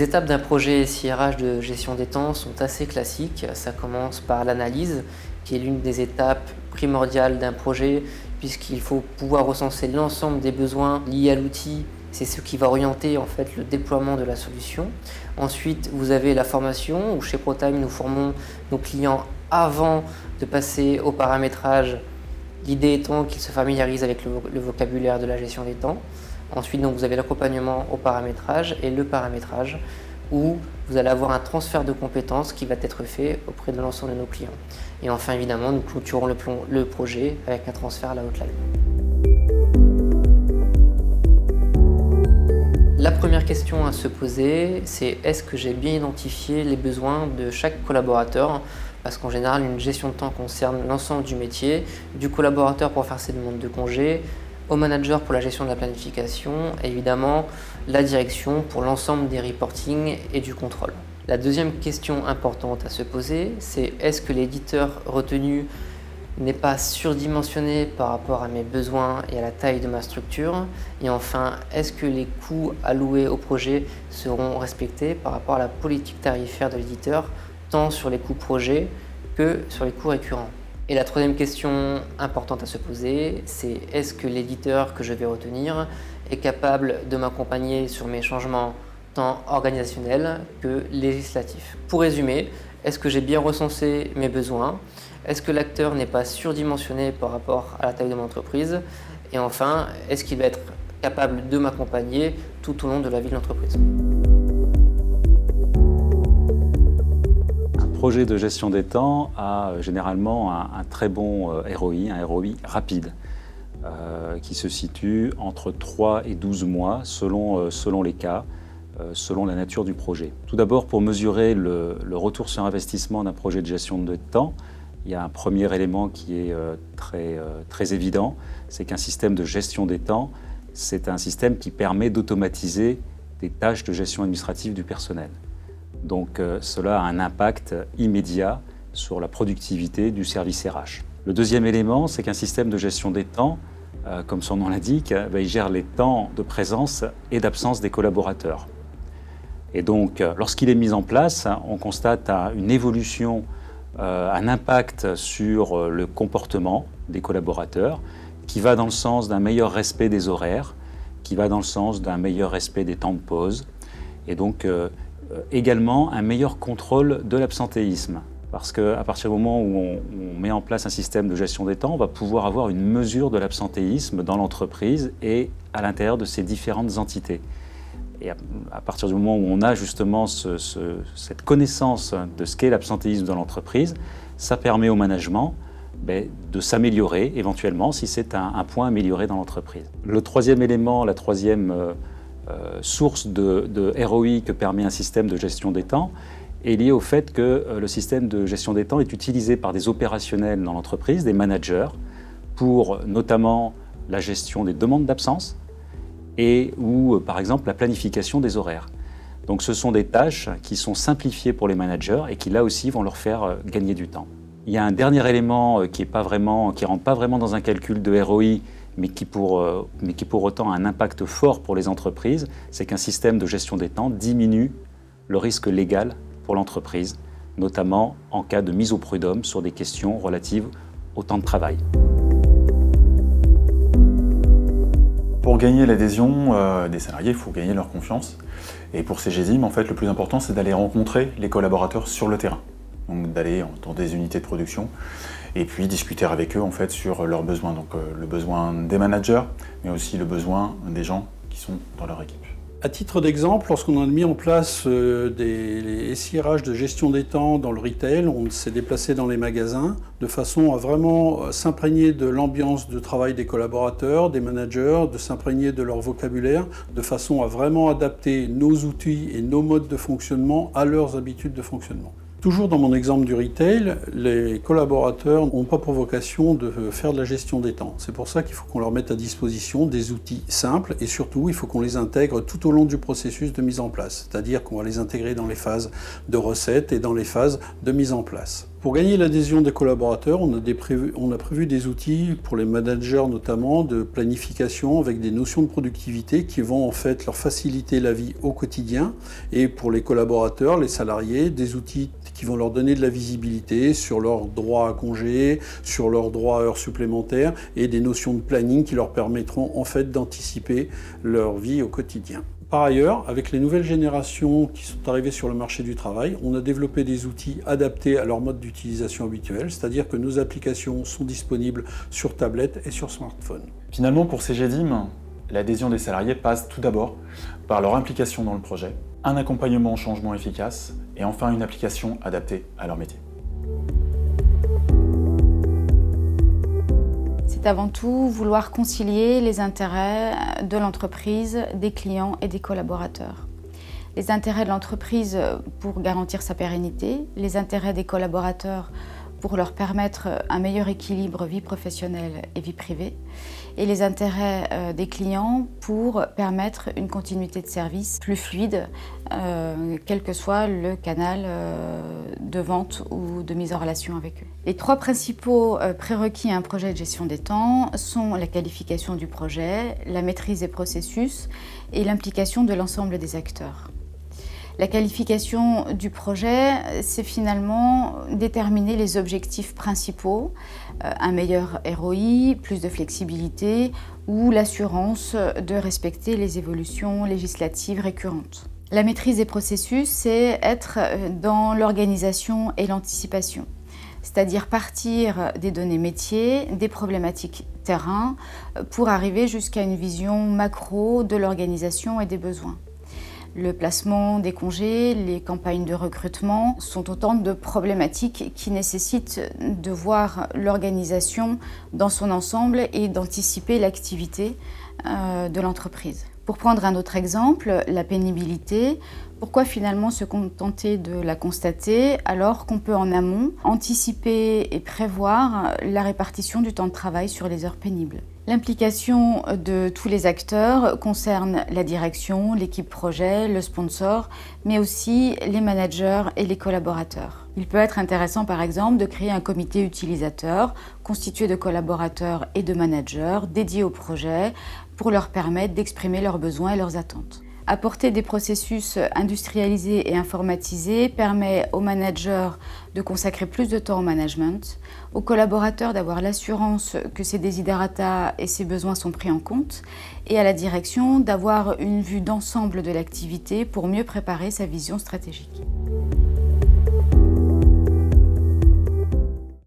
Les étapes d'un projet SIRH de gestion des temps sont assez classiques. Ça commence par l'analyse, qui est l'une des étapes primordiales d'un projet, puisqu'il faut pouvoir recenser l'ensemble des besoins liés à l'outil. C'est ce qui va orienter en fait le déploiement de la solution. Ensuite, vous avez la formation, où chez ProTime, nous formons nos clients avant de passer au paramétrage. L'idée étant qu'ils se familiarisent avec le vocabulaire de la gestion des temps. Ensuite, donc, vous avez l'accompagnement au paramétrage et le paramétrage où vous allez avoir un transfert de compétences qui va être fait auprès de l'ensemble de nos clients. Et enfin, évidemment, nous clôturons le projet avec un transfert à la hotline. La première question à se poser, c'est est-ce que j'ai bien identifié les besoins de chaque collaborateur? Parce qu'en général, une gestion de temps concerne l'ensemble du métier, du collaborateur pour faire ses demandes de congé, au manager pour la gestion de la planification et évidemment la direction pour l'ensemble des reporting et du contrôle. La deuxième question importante à se poser, c'est est-ce que l'éditeur retenu n'est pas surdimensionné par rapport à mes besoins et à la taille de ma structure? Et enfin, est-ce que les coûts alloués au projet seront respectés par rapport à la politique tarifaire de l'éditeur, tant sur les coûts projets que sur les coûts récurrents? Et la troisième question importante à se poser, c'est est-ce que l'éditeur que je vais retenir est capable de m'accompagner sur mes changements tant organisationnels que législatifs? Pour résumer, est-ce que j'ai bien recensé mes besoins? Est-ce que l'acteur n'est pas surdimensionné par rapport à la taille de mon entreprise? Et enfin, est-ce qu'il va être capable de m'accompagner tout au long de la vie de l'entreprise? Un projet de gestion des temps a généralement un très bon ROI, un ROI rapide, qui se situe entre 3 et 12 mois selon les cas, selon la nature du projet. Tout d'abord, pour mesurer le retour sur investissement d'un projet de gestion de temps, il y a un premier élément qui est très évident, c'est qu'un système de gestion des temps, c'est un système qui permet d'automatiser des tâches de gestion administrative du personnel. Donc cela a un impact immédiat sur la productivité du service RH. Le deuxième élément, c'est qu'un système de gestion des temps, comme son nom l'indique, il gère les temps de présence et d'absence des collaborateurs. Et donc lorsqu'il est mis en place, on constate une évolution, un impact sur le comportement des collaborateurs qui va dans le sens d'un meilleur respect des horaires, qui va dans le sens d'un meilleur respect des temps de pause et donc également un meilleur contrôle de l'absentéisme. Parce qu'à partir du moment où on met en place un système de gestion des temps, on va pouvoir avoir une mesure de l'absentéisme dans l'entreprise et à l'intérieur de ces différentes entités. Et à partir du moment où on a justement cette connaissance de ce qu'est l'absentéisme dans l'entreprise, ça permet au management de s'améliorer éventuellement si c'est un point amélioré dans l'entreprise. Le troisième élément, la troisième source de ROI que permet un système de gestion des temps est liée au fait que le système de gestion des temps est utilisé par des opérationnels dans l'entreprise, des managers, pour notamment la gestion des demandes d'absence et ou par exemple la planification des horaires. Donc ce sont des tâches qui sont simplifiées pour les managers et qui là aussi vont leur faire gagner du temps. Il y a un dernier élément qui ne rentre pas vraiment dans un calcul de ROI, mais qui pour autant a un impact fort pour les entreprises, c'est qu'un système de gestion des temps diminue le risque légal pour l'entreprise, notamment en cas de mise au prud'homme sur des questions relatives au temps de travail. Pour gagner l'adhésion des salariés, il faut gagner leur confiance. Et pour Cegedim, en fait, le plus important, c'est d'aller rencontrer les collaborateurs sur le terrain. Donc d'aller dans des unités de production et puis discuter avec eux en fait sur leurs besoins. Donc le besoin des managers, mais aussi le besoin des gens qui sont dans leur équipe. À titre d'exemple, lorsqu'on a mis en place les SIRH de gestion des temps dans le retail, on s'est déplacé dans les magasins de façon à vraiment s'imprégner de l'ambiance de travail des collaborateurs, des managers, de s'imprégner de leur vocabulaire, de façon à vraiment adapter nos outils et nos modes de fonctionnement à leurs habitudes de fonctionnement. Toujours dans mon exemple du retail, les collaborateurs n'ont pas pour vocation de faire de la gestion des temps. C'est pour ça qu'il faut qu'on leur mette à disposition des outils simples et surtout, il faut qu'on les intègre tout au long du processus de mise en place. C'est-à-dire qu'on va les intégrer dans les phases de recettes et dans les phases de mise en place. Pour gagner l'adhésion des collaborateurs, on a prévu des outils pour les managers notamment de planification avec des notions de productivité qui vont en fait leur faciliter la vie au quotidien, et pour les collaborateurs, les salariés, des outils qui vont leur donner de la visibilité sur leurs droits à congé, sur leurs droits à heures supplémentaires, et des notions de planning qui leur permettront en fait d'anticiper leur vie au quotidien. Par ailleurs, avec les nouvelles générations qui sont arrivées sur le marché du travail, on a développé des outils adaptés à leur mode d'utilisation habituel, c'est-à-dire que nos applications sont disponibles sur tablette et sur smartphone. Finalement, pour Cegedim, l'adhésion des salariés passe tout d'abord par leur implication dans le projet, un accompagnement au changement efficace et enfin une application adaptée à leur métier. C'est avant tout vouloir concilier les intérêts de l'entreprise, des clients et des collaborateurs. Les intérêts de l'entreprise pour garantir sa pérennité, les intérêts des collaborateurs pour leur permettre un meilleur équilibre vie professionnelle et vie privée, et les intérêts des clients pour permettre une continuité de service plus fluide, quel que soit le canal de vente ou de mise en relation avec eux. Les trois principaux prérequis à un projet de gestion des temps sont la qualification du projet, la maîtrise des processus et l'implication de l'ensemble des acteurs. La qualification du projet, c'est finalement déterminer les objectifs principaux, un meilleur ROI, plus de flexibilité ou l'assurance de respecter les évolutions législatives récurrentes. La maîtrise des processus, c'est être dans l'organisation et l'anticipation, c'est-à-dire partir des données métiers, des problématiques terrain, pour arriver jusqu'à une vision macro de l'organisation et des besoins. Le placement des congés, les campagnes de recrutement sont autant de problématiques qui nécessitent de voir l'organisation dans son ensemble et d'anticiper l'activité de l'entreprise. Pour prendre un autre exemple, la pénibilité, pourquoi finalement se contenter de la constater alors qu'on peut en amont anticiper et prévoir la répartition du temps de travail sur les heures pénibles? L'implication de tous les acteurs concerne la direction, l'équipe projet, le sponsor, mais aussi les managers et les collaborateurs. Il peut être intéressant par exemple de créer un comité utilisateur constitué de collaborateurs et de managers dédiés au projet pour leur permettre d'exprimer leurs besoins et leurs attentes. Apporter des processus industrialisés et informatisés permet aux managers de consacrer plus de temps au management, aux collaborateurs d'avoir l'assurance que ses desiderata et ses besoins sont pris en compte, et à la direction d'avoir une vue d'ensemble de l'activité pour mieux préparer sa vision stratégique.